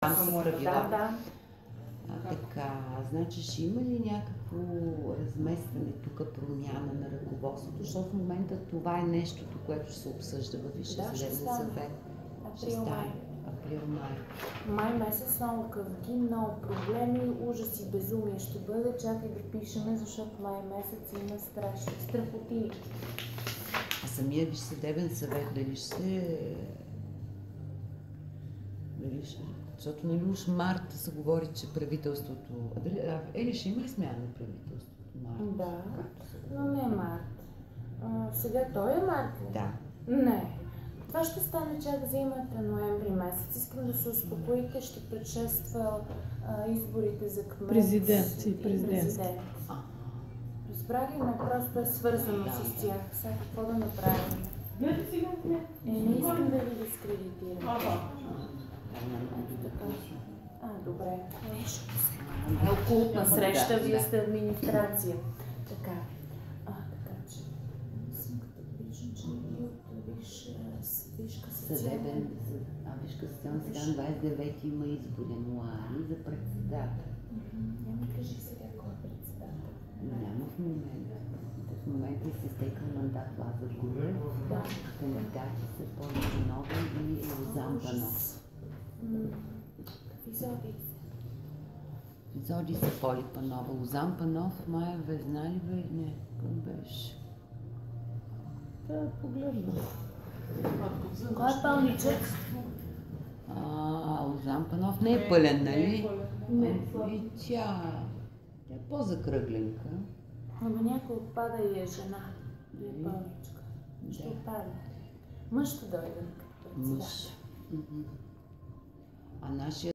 Там са правила. Да. Така, значи ще има ли някакво разместване тук, промяна на ръководството, защото в момента това е нещото, което ще се обсъжда във Висшия съдебен съвет. Април-май. Април-май. Май месец много къвки, много проблеми, ужас и безумие ще бъде. Чакай да пишеме, защото май месец има страшни страхоти. А самия Висш съдебен съвет дали ще... Защото нали уж март се говори, че правителството... Ели ще има ли смяна на правителството? Март? Да, но не март. Сега той е март ли? Да. Не. Това ще стане чак зимата, ноември месец. Искам да се успокоите, ще предшества изборите за кмет. Президент и президент. Разбрали ме, просто е свързано с тях. Сега какво да направим? Не искам да ви дискредитирам. Добре. Окултна среща, вие сте администрация. Така. Така че... Снимката пише, че Висш касационен. Висш касационен сега на 29 има избор януари за председател. Няма кажи сега кой е председател. Няма в момента. В момента се изтекал мандат Лазар Груев. Кандидати са Поли Панова и Лозан Панов. Епизоди са Поли Панова. Лозан Панов, Майя Везна ли бе? Не, кой беше? Да, погледна. Кой е пълничък? Лозан Панов не е пълен, нали? Не. И тя е по-закръгленка. Ама някой отпада и е жена. И е пълничка. Ще отпада. Мъж ще дойде. Мъж. А нашия